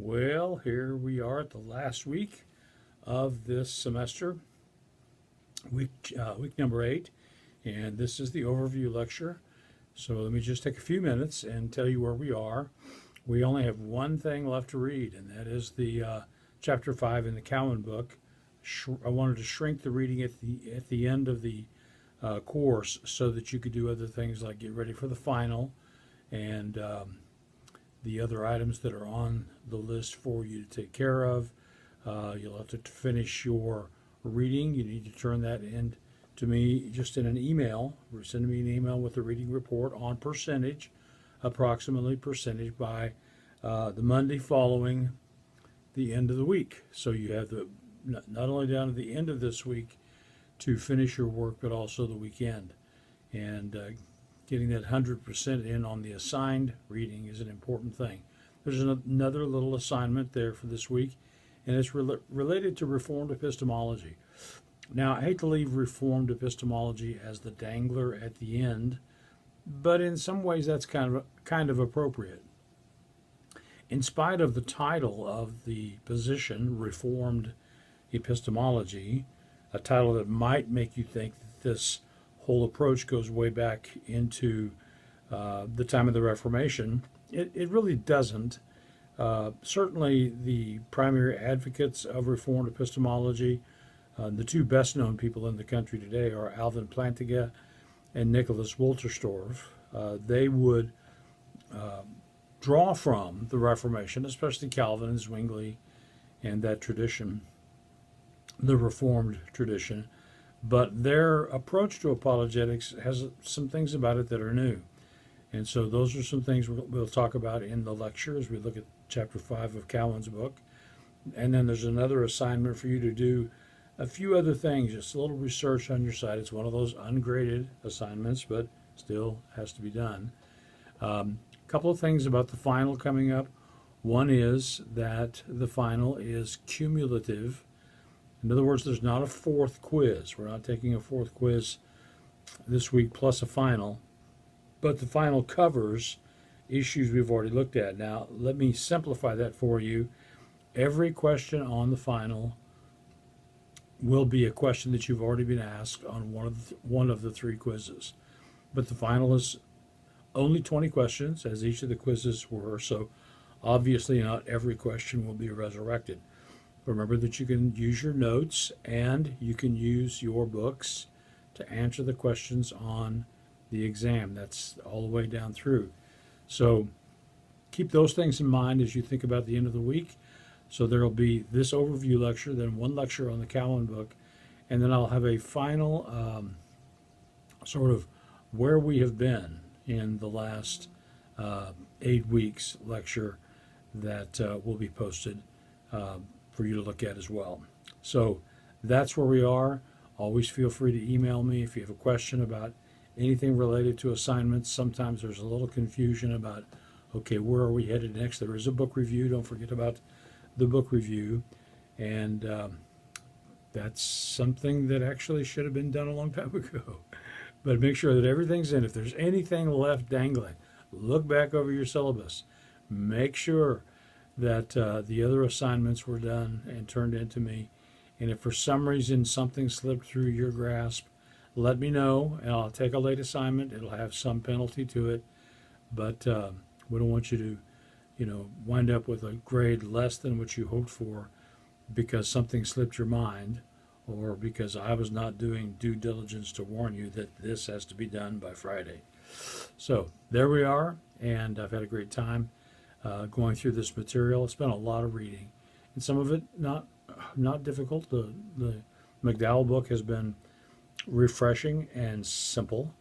Well, here we are at the last week of this semester, week number 8, and this is the overview lecture. So let me just take a few minutes and tell you where we are. We only have one thing left to read, and that is the chapter 5 in the Cowan book. I wanted to shrink the reading at the end of the course so that you could do other things like get ready for the final and the other items that are on the list for you to take care of. You'll have to finish your reading. You need to turn that in to me just in an email. Send me an email with a reading report on percentage, approximately percentage by the Monday following the end of the week. So you have not only down to the end of this week to finish your work, but also the weekend. And getting that 100% in on the assigned reading is an important thing. There's another little assignment there for this week, and it's related to Reformed epistemology. Now, I hate to leave Reformed epistemology as the dangler at the end, but in some ways that's kind of appropriate. In spite of the title of the position, Reformed epistemology, a title that might make you think that this whole approach goes way back into the time of the Reformation, it really doesn't. Certainly the primary advocates of Reformed epistemology, the two best known people in the country today are Alvin Plantinga and Nicholas Wolterstorff. They would draw from the Reformation, especially Calvin and Zwingli and that tradition, the Reformed tradition, but their approach to apologetics has some things about it that are new. And so those are some things we'll talk about in the lecture as we look at chapter 5 of Cowan's book. And then there's another assignment for you to do a few other things, just a little research on your side. It's one of those ungraded assignments, but still has to be done. A couple of things about the final coming up. One is that the final is cumulative. In other words, there's not a fourth quiz. We're not taking a fourth quiz this week plus a final, but the final covers issues we've already looked at. Now, let me simplify that for you. Every question on the final will be a question that you've already been asked on one of the 3 quizzes. But the final is only 20 questions, as each of the quizzes were, so obviously not every question will be resurrected. Remember that you can use your notes and you can use your books to answer the questions on the exam. That's all the way down through. So keep those things in mind as you think about the end of the week. So there will be this overview lecture, then one lecture on the Cowan book, and then I'll have a final sort of where we have been in the last 8 weeks lecture that will be posted for you to look at as well. So that's where we are. Always feel free to email me if you have a question about anything related to assignments. Sometimes there's a little confusion about, okay, where are we headed next? There is a book review. Don't forget about the book review. And that's something that actually should have been done a long time ago. But make sure that everything's in. If there's anything left dangling, look back over your syllabus. Make sure that the other assignments were done and turned in to me. And if for some reason something slipped through your grasp, let me know, and I'll take a late assignment. It'll have some penalty to it, but we don't want you to, wind up with a grade less than what you hoped for because something slipped your mind, or because I was not doing due diligence to warn you that this has to be done by Friday. So there we are, and I've had a great time going through this material. It's been a lot of reading, and some of it not difficult. The McDowell book has been refreshing and simple,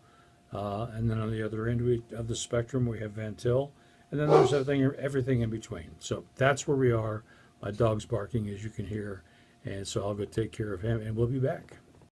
and then on the other end of the spectrum we have Van Til, and then there's everything in between. So that's where we are. My dog's barking, as you can hear, and so I'll go take care of him, and we'll be back.